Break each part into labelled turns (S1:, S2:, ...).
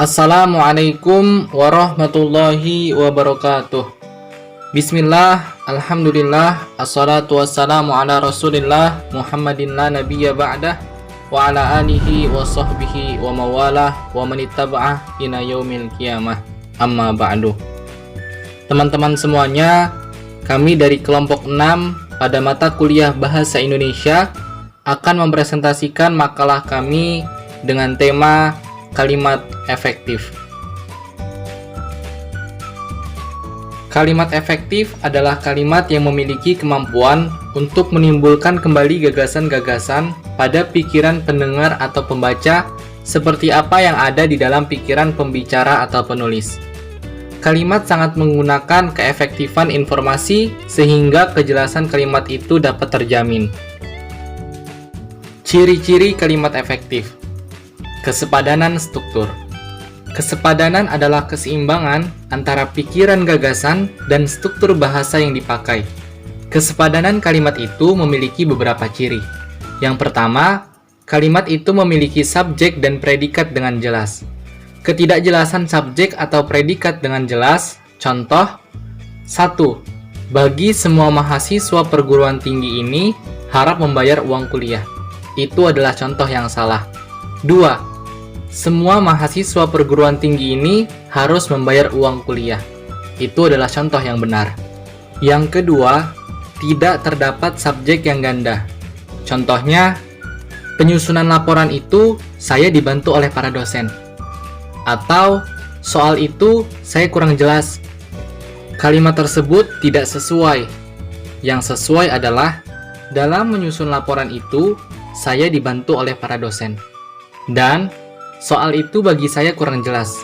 S1: Assalamualaikum warahmatullahi wabarakatuh. Bismillah, alhamdulillah, assalatu wassalamu ala rasulillah Muhammadin la nabiyya ba'dah wa ala alihi wa sahbihi wa mawalah wa manittaba'ah ila yaumil qiyamah. Amma ba'du. Teman-teman semuanya, kami dari kelompok 6 pada mata kuliah Bahasa Indonesia akan mempresentasikan makalah kami dengan tema kalimat efektif. Kalimat efektif adalah kalimat yang memiliki kemampuan untuk menimbulkan kembali gagasan-gagasan pada pikiran pendengar atau pembaca seperti apa yang ada di dalam pikiran pembicara atau penulis. Kalimat sangat menggunakan keefektifan informasi sehingga kejelasan kalimat itu dapat terjamin. Ciri-ciri kalimat efektif. Kesepadanan struktur. Kesepadanan adalah keseimbangan antara pikiran gagasan dan struktur bahasa yang dipakai. Kesepadanan kalimat itu memiliki beberapa ciri. Yang pertama, kalimat itu memiliki subjek dan predikat dengan jelas. Ketidakjelasan subjek atau predikat dengan jelas, contoh 1. Bagi semua mahasiswa perguruan tinggi ini harap membayar uang kuliah. Itu adalah contoh yang salah. 2. Semua mahasiswa perguruan tinggi ini harus membayar uang kuliah. Itu adalah contoh yang benar. Yang kedua, tidak terdapat subjek yang ganda. Contohnya, penyusunan laporan itu saya dibantu oleh para dosen. Atau, soal itu saya kurang jelas. Kalimat tersebut tidak sesuai. Yang sesuai adalah, dalam menyusun laporan itu, saya dibantu oleh para dosen. Dan, soal itu bagi saya kurang jelas.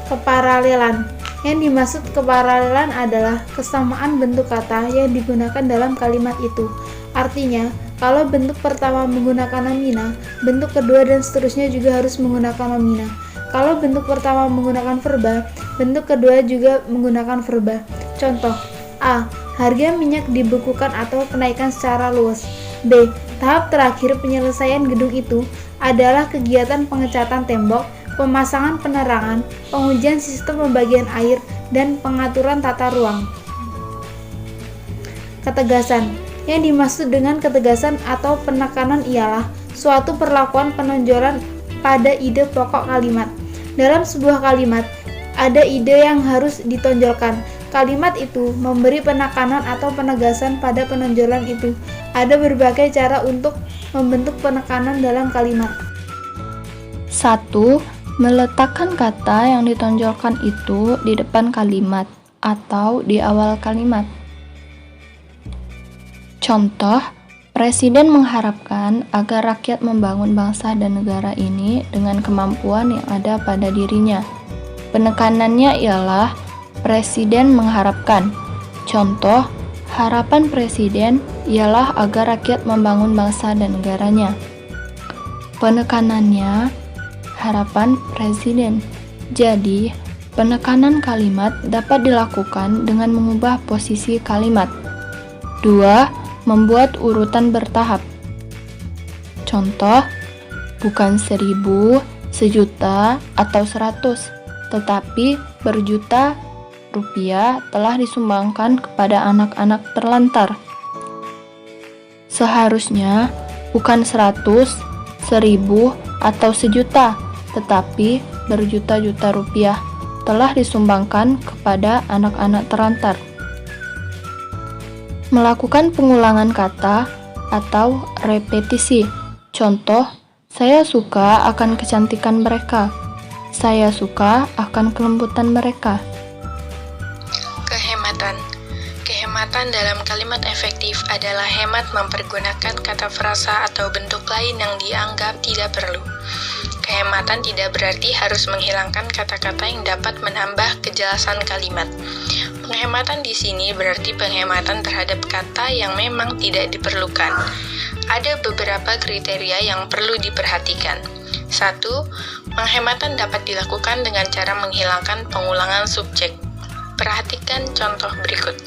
S2: Keparalelan. Yang dimaksud keparalelan adalah kesamaan bentuk kata yang digunakan dalam kalimat itu. Artinya, kalau bentuk pertama menggunakan nomina, bentuk kedua dan seterusnya juga harus menggunakan nomina. Kalau bentuk pertama menggunakan verba, bentuk kedua juga menggunakan verba. Contoh, A. Harga minyak dibekukan atau kenaikan secara luas. B. Tahap terakhir penyelesaian gedung itu adalah kegiatan pengecatan tembok, pemasangan penerangan, pengujian sistem pembagian air, dan pengaturan tata ruang. Ketegasan. Yang dimaksud dengan ketegasan atau penekanan ialah suatu perlakuan penonjolan pada ide pokok kalimat. Dalam sebuah kalimat, ada ide yang harus ditonjolkan. Kalimat itu memberi penekanan atau penegasan pada penonjolan itu. Ada berbagai cara untuk membentuk penekanan dalam kalimat.
S3: 1. Meletakkan kata yang ditonjolkan itu di depan kalimat atau di awal kalimat. Contoh, Presiden mengharapkan agar rakyat membangun bangsa dan negara ini dengan kemampuan yang ada pada dirinya. Penekanannya ialah Presiden mengharapkan. Contoh, harapan Presiden ialah agar rakyat membangun bangsa dan negaranya. Penekanannya, harapan Presiden. Jadi, penekanan kalimat dapat dilakukan dengan mengubah posisi kalimat. 2. Membuat urutan bertahap. Contoh, bukan 1000, sejuta, atau 100, tetapi berjuta rupiah telah disumbangkan kepada anak-anak terlantar. Seharusnya bukan 100, 1000, atau sejuta, tetapi berjuta-juta rupiah telah disumbangkan kepada anak-anak terlantar. Melakukan pengulangan kata atau repetisi. Contoh, saya suka akan kecantikan mereka. Saya suka akan kelembutan mereka.
S4: Kehematan dalam kalimat efektif adalah hemat mempergunakan kata frasa atau bentuk lain yang dianggap tidak perlu. Kehematan tidak berarti harus menghilangkan kata-kata yang dapat menambah kejelasan kalimat. Penghematan di sini berarti penghematan terhadap kata yang memang tidak diperlukan. Ada beberapa kriteria yang perlu diperhatikan. 1. Penghematan dapat dilakukan dengan cara menghilangkan pengulangan subjek. Perhatikan contoh berikut.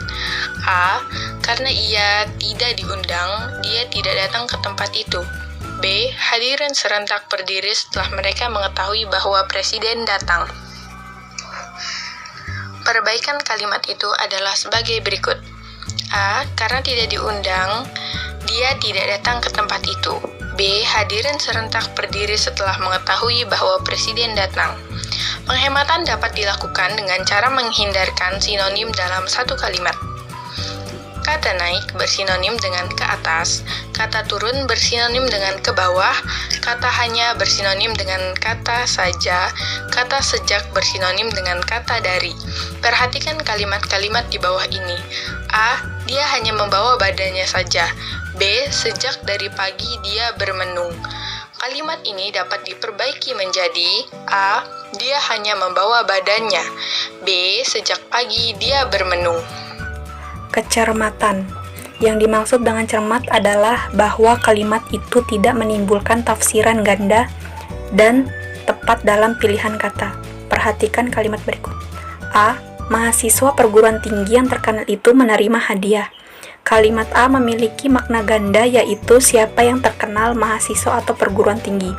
S4: A. Karena ia tidak diundang, dia tidak datang ke tempat itu. B. Hadirin serentak berdiri setelah mereka mengetahui bahwa presiden datang. Perbaikan kalimat itu adalah sebagai berikut. A. Karena tidak diundang, dia tidak datang ke tempat itu. B. Hadirin serentak berdiri setelah mengetahui bahwa presiden datang. Penghematan dapat dilakukan dengan cara menghindarkan sinonim dalam satu kalimat. Kata naik bersinonim dengan ke atas, kata turun bersinonim dengan ke bawah, kata hanya bersinonim dengan kata saja, kata sejak bersinonim dengan kata dari. Perhatikan kalimat-kalimat di bawah ini. A. Dia hanya membawa badannya saja. B. Sejak dari pagi dia bermenung. Kalimat ini dapat diperbaiki menjadi A. Dia hanya membawa badannya. B. Sejak pagi dia bermenung.
S5: Kecermatan. Yang dimaksud dengan cermat adalah bahwa kalimat itu tidak menimbulkan tafsiran ganda dan tepat dalam pilihan kata. Perhatikan kalimat berikut. A. Mahasiswa perguruan tinggi yang terkenal itu menerima hadiah. Kalimat A memiliki makna ganda, yaitu siapa yang terkenal, mahasiswa atau perguruan tinggi.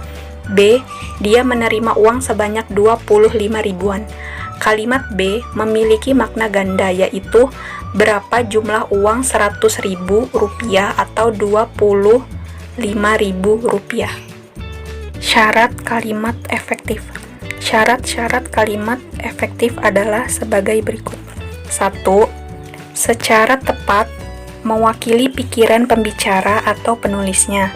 S5: B. Dia menerima uang sebanyak 25 ribuan. Kalimat B memiliki makna ganda, yaitu berapa jumlah uang 100.000 rupiah atau 25.000 rupiah. Syarat kalimat efektif. Syarat-syarat kalimat efektif adalah sebagai berikut. 1. Secara tepat mewakili pikiran pembicara atau penulisnya.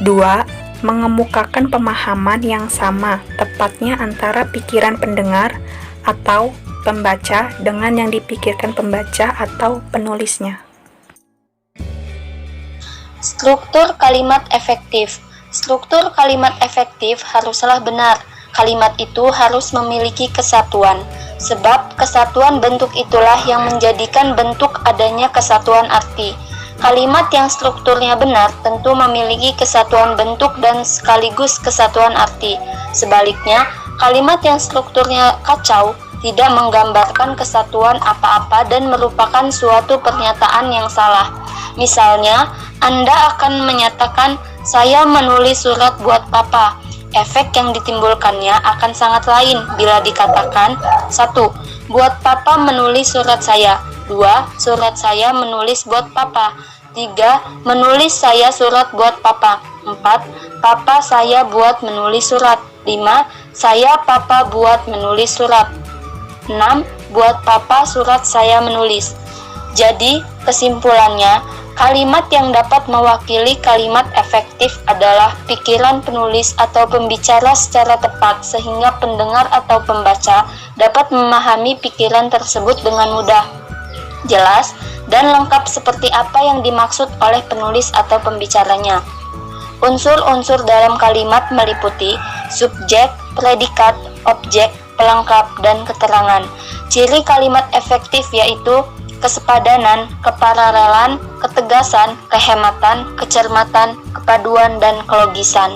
S5: 2. Mengemukakan pemahaman yang sama, tepatnya antara pikiran pendengar atau pembaca dengan yang dipikirkan pembaca atau penulisnya.
S3: Struktur kalimat efektif. Struktur kalimat efektif haruslah benar. Kalimat itu harus memiliki kesatuan, sebab kesatuan bentuk itulah yang menjadikan bentuk adanya kesatuan arti. Kalimat yang strukturnya benar tentu memiliki kesatuan bentuk dan sekaligus kesatuan arti. Sebaliknya, kalimat yang strukturnya kacau tidak menggambarkan kesatuan apa-apa dan merupakan suatu pernyataan yang salah. Misalnya, Anda akan menyatakan, "Saya menulis surat buat Papa." Efek yang ditimbulkannya akan sangat lain bila dikatakan, 1. Buat Papa menulis surat saya. 2. Surat saya menulis buat Papa. 3. Menulis saya surat buat Papa. 4. Papa saya buat menulis surat. 5. Saya Papa buat menulis surat. 6. Buat Papa surat saya menulis. Jadi, kesimpulannya, kalimat yang dapat mewakili kalimat efektif adalah pikiran penulis atau pembicara secara tepat sehingga pendengar atau pembaca dapat memahami pikiran tersebut dengan mudah, jelas, dan lengkap seperti apa yang dimaksud oleh penulis atau pembicaranya. Unsur-unsur dalam kalimat meliputi subjek, predikat, objek, pelengkap, dan keterangan. Ciri kalimat efektif yaitu kesepadanan, kepararelan, ketegasan, kehematan, kecermatan, kepaduan, dan kelogisan.